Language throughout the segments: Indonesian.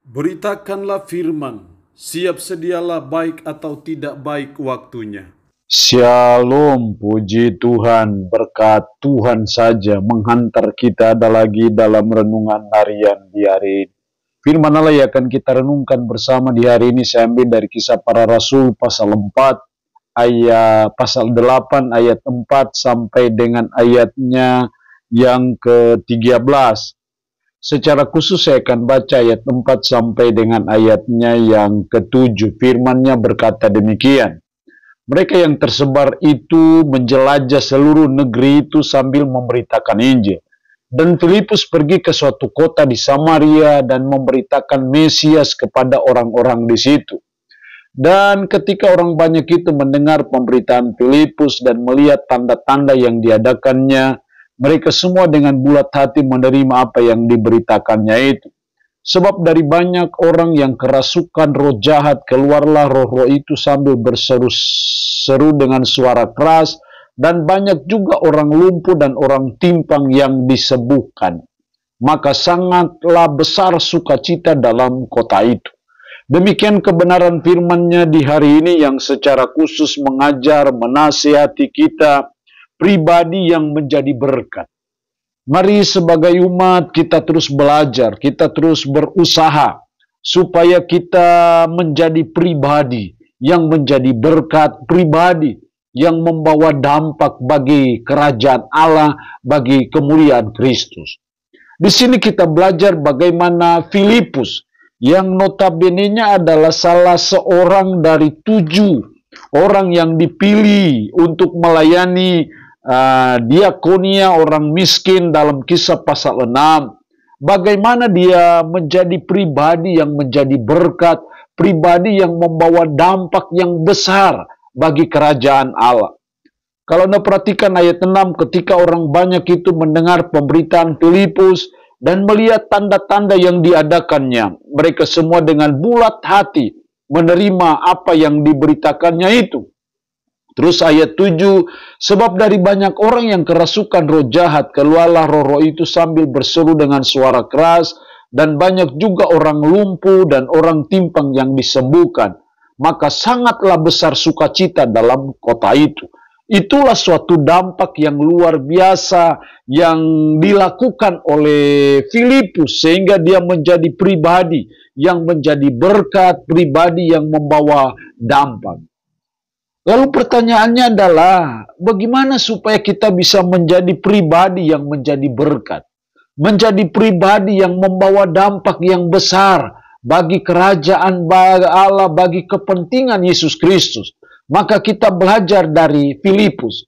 Beritakanlah firman, siap sedialah baik atau tidak baik waktunya. Shalom, puji Tuhan, berkat Tuhan saja menghantar kita ada lagi dalam renungan harian di hari ini. Firman Allah yang akan kita renungkan bersama di hari ini saya ambil dari Kisah Para Rasul pasal 4 pasal 8 ayat 4 sampai dengan ayatnya yang ke-13. Secara khusus saya akan baca ayat 4 sampai dengan ayatnya yang ke-7. Firman-Nya berkata demikian. Mereka yang tersebar itu menjelajah seluruh negeri itu sambil memberitakan Injil. Dan Filipus pergi ke suatu kota di Samaria dan memberitakan Mesias kepada orang-orang di situ. Dan ketika orang banyak itu mendengar pemberitaan Filipus dan melihat tanda-tanda yang diadakannya, mereka semua dengan bulat hati menerima apa yang diberitakannya itu. Sebab dari banyak orang yang kerasukan roh jahat, keluarlah roh-roh itu sambil berseru-seru dengan suara keras, dan banyak juga orang lumpuh dan orang timpang yang disembuhkan. Maka sangatlah besar sukacita dalam kota itu. Demikian kebenaran firman-Nya di hari ini yang secara khusus mengajar, menasihati kita pribadi yang menjadi berkat. Mari sebagai umat kita terus belajar, kita terus berusaha supaya kita menjadi pribadi yang menjadi berkat, pribadi yang membawa dampak bagi kerajaan Allah, bagi kemuliaan Kristus. Di sini kita belajar bagaimana Filipus yang notabene-nya adalah salah seorang dari 7 orang yang dipilih untuk melayani diakonia orang miskin dalam Kisah pasal 6. Bagaimana dia menjadi pribadi yang menjadi berkat, pribadi yang membawa dampak yang besar bagi kerajaan Allah. Kalau Anda perhatikan ayat 6, ketika orang banyak itu mendengar pemberitaan Filipus dan melihat tanda-tanda yang diadakannya, mereka semua dengan bulat hati menerima apa yang diberitakannya itu. Terus ayat 7, sebab dari banyak orang yang kerasukan roh jahat, keluarlah roh-roh itu sambil berseru dengan suara keras, dan banyak juga orang lumpuh dan orang timpang yang disembuhkan. Maka sangatlah besar sukacita dalam kota itu. Itulah suatu dampak yang luar biasa yang dilakukan oleh Filipus, sehingga dia menjadi pribadi yang menjadi berkat, pribadi yang membawa dampak. Lalu pertanyaannya adalah, bagaimana supaya kita bisa menjadi pribadi yang menjadi berkat? Menjadi pribadi yang membawa dampak yang besar bagi kerajaan Allah, bagi kepentingan Yesus Kristus. Maka kita belajar dari Filipus.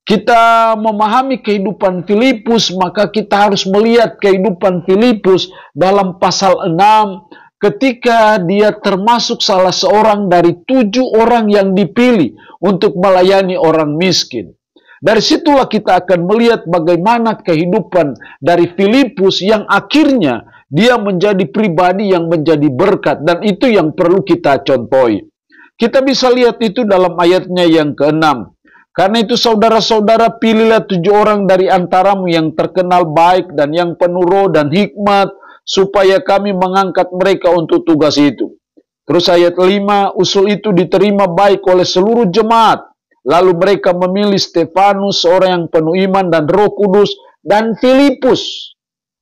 Kita memahami kehidupan Filipus, maka kita harus melihat kehidupan Filipus dalam pasal 6, ketika dia termasuk salah seorang dari 7 orang yang dipilih untuk melayani orang miskin. Dari situlah kita akan melihat bagaimana kehidupan dari Filipus yang akhirnya dia menjadi pribadi yang menjadi berkat. Dan itu yang perlu kita contohi. Kita bisa lihat itu dalam ayatnya yang ke-6. Karena itu saudara-saudara, pilihlah 7 orang dari antaramu yang terkenal baik dan yang penuh roh dan hikmat, supaya kami mengangkat mereka untuk tugas itu. Terus ayat 5, usul itu diterima baik oleh seluruh jemaat. Lalu mereka memilih Stefanus, seorang yang penuh iman dan Roh Kudus, dan Filipus,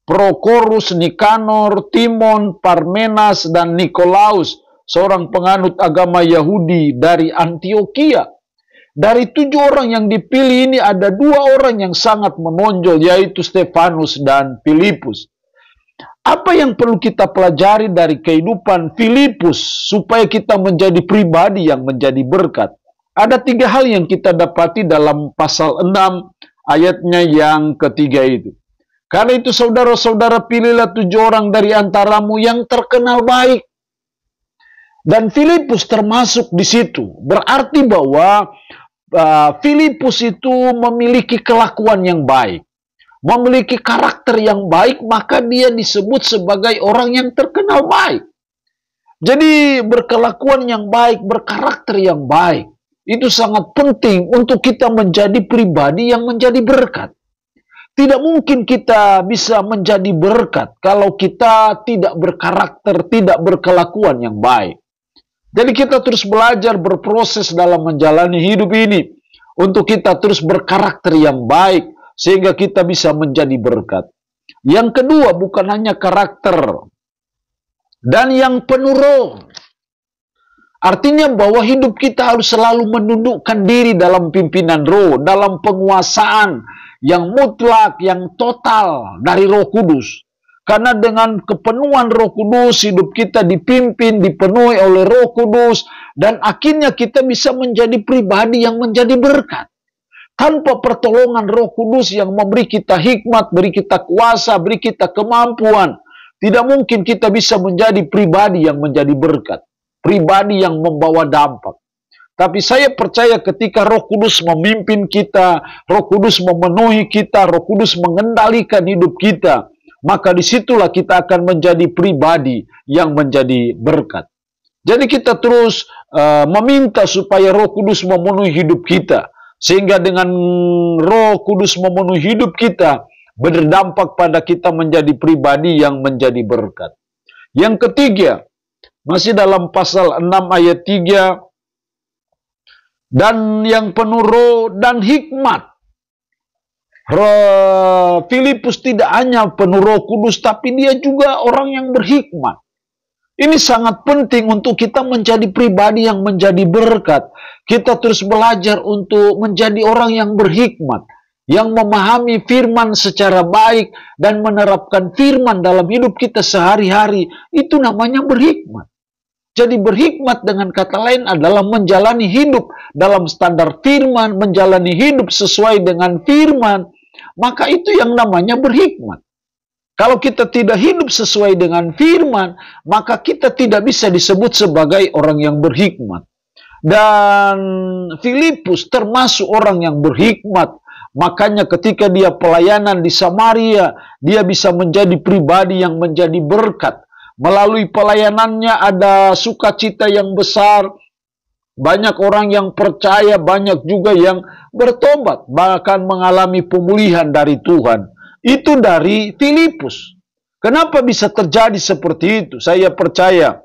Prokorus, Nikanor, Timon, Parmenas, dan Nikolaus, seorang penganut agama Yahudi dari Antioquia. Dari 7 orang yang dipilih ini ada 2 orang yang sangat menonjol, yaitu Stefanus dan Filipus. Apa yang perlu kita pelajari dari kehidupan Filipus supaya kita menjadi pribadi yang menjadi berkat? Ada 3 hal yang kita dapati dalam pasal 6 ayatnya yang ketiga itu. Karena itu saudara-saudara, pilihlah 7 orang dari antaramu yang terkenal baik. Dan Filipus termasuk di situ. Berarti bahwa Filipus itu memiliki kelakuan yang baik, memiliki karakter yang baik, maka dia disebut sebagai orang yang terkenal baik. Jadi berkelakuan yang baik, berkarakter yang baik, itu sangat penting untuk kita menjadi pribadi yang menjadi berkat. Tidak mungkin kita bisa menjadi berkat kalau kita tidak berkarakter, tidak berkelakuan yang baik. Jadi kita terus belajar, berproses dalam menjalani hidup ini untuk kita terus berkarakter yang baik sehingga kita bisa menjadi berkat. Yang kedua, bukan hanya karakter dan yang penuh roh. Artinya bahwa hidup kita harus selalu menundukkan diri dalam pimpinan roh, dalam penguasaan yang mutlak, yang total dari Roh Kudus. Karena dengan kepenuhan Roh Kudus, hidup kita dipimpin, dipenuhi oleh Roh Kudus, dan akhirnya kita bisa menjadi pribadi yang menjadi berkat. Tanpa pertolongan Roh Kudus yang memberi kita hikmat, beri kita kuasa, beri kita kemampuan, tidak mungkin kita bisa menjadi pribadi yang menjadi berkat, pribadi yang membawa dampak. Tapi saya percaya ketika Roh Kudus memimpin kita, Roh Kudus memenuhi kita, Roh Kudus mengendalikan hidup kita, maka disitulah kita akan menjadi pribadi yang menjadi berkat. Jadi kita terus meminta supaya Roh Kudus memenuhi hidup kita, sehingga dengan Roh Kudus memenuhi hidup kita, berdampak pada kita menjadi pribadi yang menjadi berkat. Yang ketiga, masih dalam pasal 6 ayat 3, dan yang penuh roh dan hikmat. Filipus tidak hanya penuh Roh Kudus, tapi dia juga orang yang berhikmat. Ini sangat penting untuk kita menjadi pribadi yang menjadi berkat. Kita terus belajar untuk menjadi orang yang berhikmat, yang memahami firman secara baik dan menerapkan firman dalam hidup kita sehari-hari. Itu namanya berhikmat. Jadi berhikmat dengan kata lain adalah menjalani hidup dalam standar firman, menjalani hidup sesuai dengan firman, maka itu yang namanya berhikmat. Kalau kita tidak hidup sesuai dengan firman, maka kita tidak bisa disebut sebagai orang yang berhikmat. Dan Filipus termasuk orang yang berhikmat. Makanya ketika dia pelayanan di Samaria, dia bisa menjadi pribadi yang menjadi berkat. Melalui pelayanannya ada sukacita yang besar, banyak orang yang percaya, banyak juga yang bertobat, bahkan mengalami pemulihan dari Tuhan. Itu dari Filipus. Kenapa bisa terjadi seperti itu? Saya percaya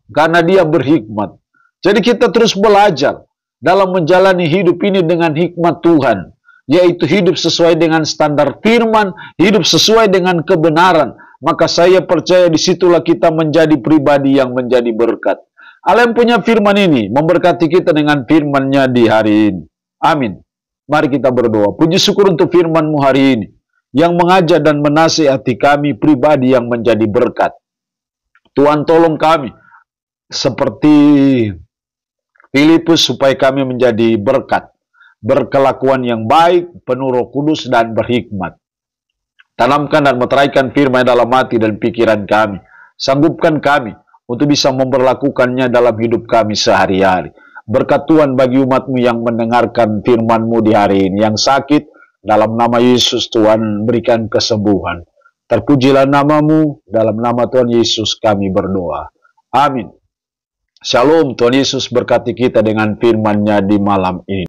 karena dia berhikmat. Jadi kita terus belajar dalam menjalani hidup ini dengan hikmat Tuhan, yaitu hidup sesuai dengan standar firman, hidup sesuai dengan kebenaran. Maka saya percaya disitulah kita menjadi pribadi yang menjadi berkat. Allah yang punya firman ini memberkati kita dengan firman-Nya di hari ini. Amin. Mari kita berdoa. Puji syukur untuk firman-Mu hari ini, yang mengajar dan menasihati kami pribadi yang menjadi berkat. Tuhan tolong kami seperti Filipus supaya kami menjadi berkat, berkelakuan yang baik, penuh Roh Kudus dan berhikmat. Tanamkan dan meteraikan firman dalam hati dan pikiran kami. Sanggupkan kami untuk bisa memperlakukannya dalam hidup kami sehari-hari. Berkat Tuhan bagi umat-Mu yang mendengarkan firman-Mu di hari ini. Yang sakit, dalam nama Yesus Tuhan berikan kesembuhan. Terpujilah nama-Mu, dalam nama Tuhan Yesus kami berdoa. Amin. Shalom, Tuhan Yesus berkati kita dengan firman-Nya di malam ini.